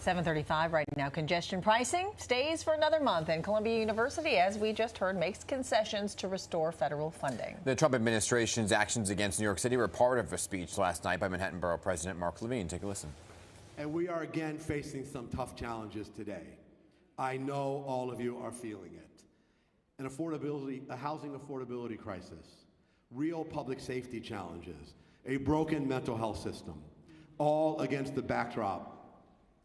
7:35 right now. Congestion pricing stays for another month, and Columbia University, as we just heard, makes concessions to restore federal funding. The Trump administration's actions against New York City were part of a speech last night by Manhattan Borough President Mark Levine. Take a listen. And we are again facing some tough challenges today. I know all of you are feeling it. A housing affordability crisis, real public safety challenges, a broken mental health system, all against the backdrop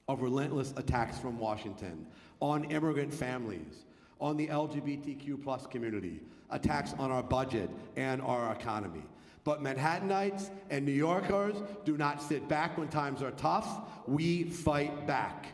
of relentless attacks from Washington on immigrant families, on the LGBTQ+ community, attacks on our budget and our economy. But Manhattanites and New Yorkers do not sit back when times are tough. We fight back.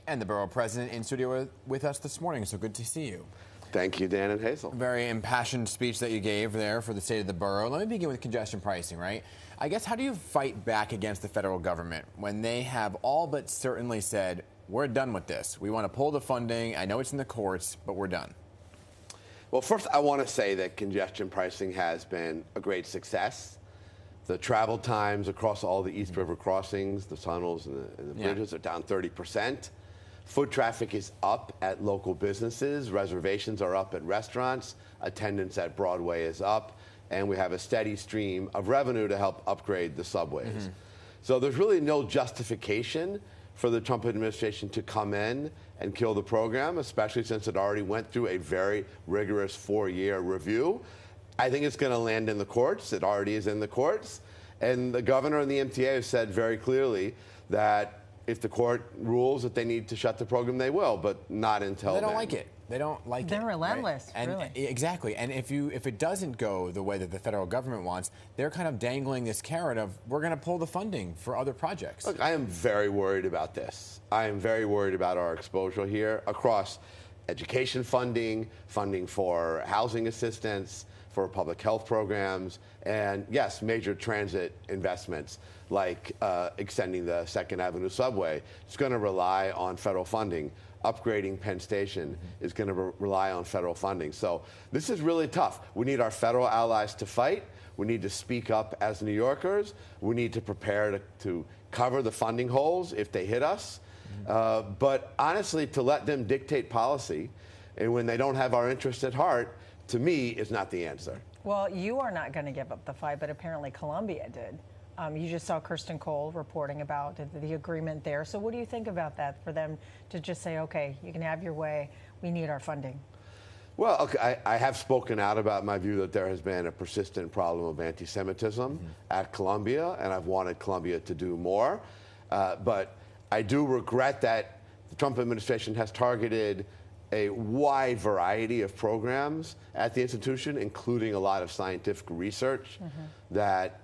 And the Borough President in studio with us this morning, so good to see you. Thank you, Dan and Hazel. Very impassioned speech that you gave there for the state of the borough. Let me begin with congestion pricing, right? I guess, how do you fight back against the federal government when they have all but certainly said, we're done with this. We want to pull the funding. I know it's in the courts, but we're done. Well, first, I want to say that congestion pricing has been a great success. The travel times across all the East River crossings, the tunnels and the bridges are down 30%. Foot traffic is up at local businesses. Reservations are up at restaurants. Attendance at Broadway is up. And we have a steady stream of revenue to help upgrade the subways. So there's really no justification for the Trump administration to come in and kill the program, especially since it already went through a very rigorous 4-year review. I think it's going to land in the courts. It already is in the courts. And the governor and the MTA have said very clearly that if the court rules that they need to shut the program, they will, but not until they don't then. like it. They don't like it. They're relentless, right? really. Exactly. And if it doesn't go the way that the federal government wants, they're kind of dangling this carrot of, we're going to pull the funding for other projects. Look, I am very worried about this. I am very worried about our exposure here across education funding, funding for housing assistance, for public health programs, and yes, major transit investments like extending the 2nd Avenue subway. It's going to rely on federal funding. Upgrading Penn Station is going to rely on federal funding. So this is really tough. We need our federal allies to fight. We need to speak up as New Yorkers. We need to prepare to cover the funding holes if they hit us. But honestly, to let them dictate policy, and when they don't have our interest at heart, to me, is not the answer. Well, you are not going to give up the fight, but apparently Columbia did. You just saw Kirsten Cole reporting about the agreement there. So what do you think about that, for them to just say, okay, you can have your way, we need our funding? Well, okay, I have spoken out about my view that there has been a persistent problem of anti-Semitism at Columbia, and I've wanted Columbia to do more. But I do regret that the Trump administration has targeted a wide variety of programs at the institution, including a lot of scientific research that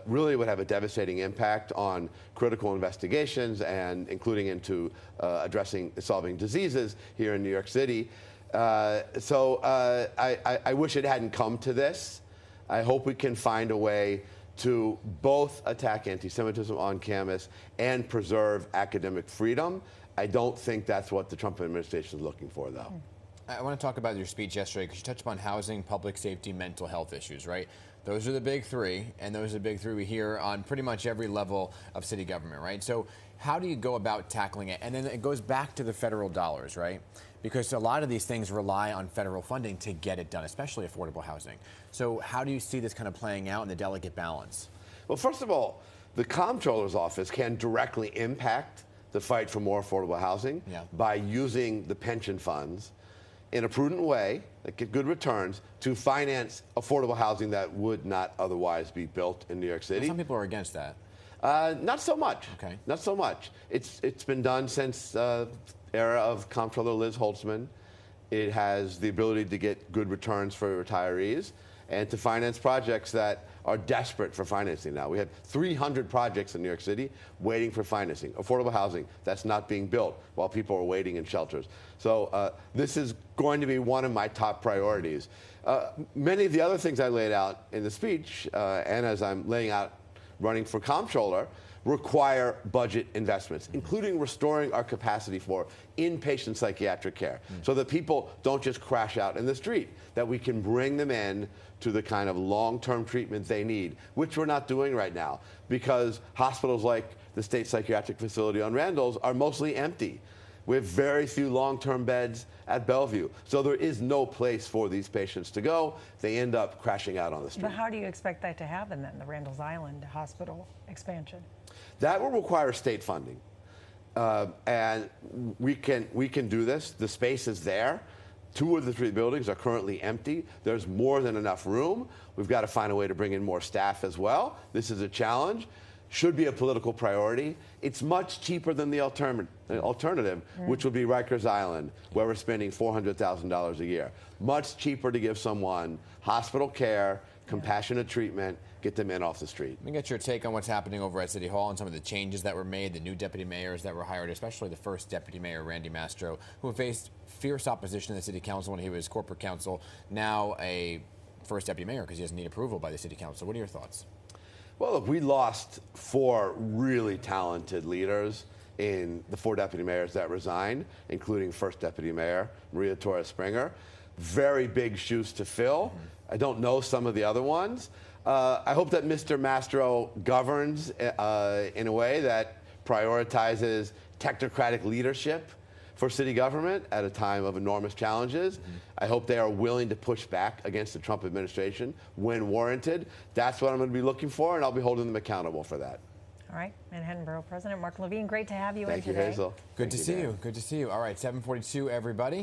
really would have a devastating impact on critical investigations, and including into solving diseases here in New York City. So I wish it hadn't come to this. I hope we can find a way to both attack anti-Semitism on campus and preserve academic freedom. I don't think that's what the Trump administration is looking for, though. I want to talk about your speech yesterday, because you touched upon housing, public safety, mental health issues, right? Those are the big three, and those are the big three we hear on pretty much every level of city government, right? So how do you go about tackling it? And then it goes back to the federal dollars, right? Because a lot of these things rely on federal funding to get it done, especially affordable housing. So how do you see this kind of playing out in the delicate balance? Well, first of all, the comptroller's office can directly impact the fight for more affordable housing by using the pension funds in a prudent way that get good returns to finance affordable housing that would not otherwise be built in New York City. Well, some people are against that. Not so much. Okay. Not so much. It's been done since era of Comptroller Liz Holtzman. It has the ability to get good returns for retirees and to finance projects that are desperate for financing now. We had 300 projects in New York City waiting for financing, affordable housing that's not being built while people are waiting in shelters. So this is going to be one of my top priorities. Many of the other things I laid out in the speech, and as I'm laying out running for comptroller, require budget investments, including restoring our capacity for inpatient psychiatric care, so that people don't just crash out in the street, that we can bring them in to the kind of long-term treatment they need, which we're not doing right now, because hospitals like the State Psychiatric Facility on Randall's are mostly empty. We have very few long-term beds at Bellevue, so there is no place for these patients to go. They end up crashing out on the street. But how do you expect that to happen then, the Randall's Island hospital expansion? That will require state funding, and we can do this. The space is there. 2 of the 3 buildings are currently empty. There's more than enough room. We've got to find a way to bring in more staff as well. This is a challenge. Should be a political priority. It's much cheaper than the alternative, which would be Rikers Island, where we're spending $400,000 a year. Much cheaper to give someone hospital care, compassionate treatment, get them in off the street. Let me get your take on what's happening over at City Hall and some of the changes that were made, the new deputy mayors that were hired, especially the first deputy mayor, Randy Mastro, who faced fierce opposition in the city council when he was corporate counsel, now a first deputy mayor because he doesn't need approval by the city council. What are your thoughts? Well, look, we lost 4 really talented leaders in the 4 deputy mayors that resigned, including first deputy mayor, Maria Torres Springer. Very big shoes to fill. I don't know some of the other ones. I hope that Mr. Mastro governs in a way that prioritizes technocratic leadership for city government at a time of enormous challenges. I hope they are willing to push back against the Trump administration when warranted. That's what I'm going to be looking for, and I'll be holding them accountable for that. All right, Manhattan Borough President Mark Levine, great to have you in today. Thank you, Hazel. Good to see you. Good to see you. All right, 7:42, everybody.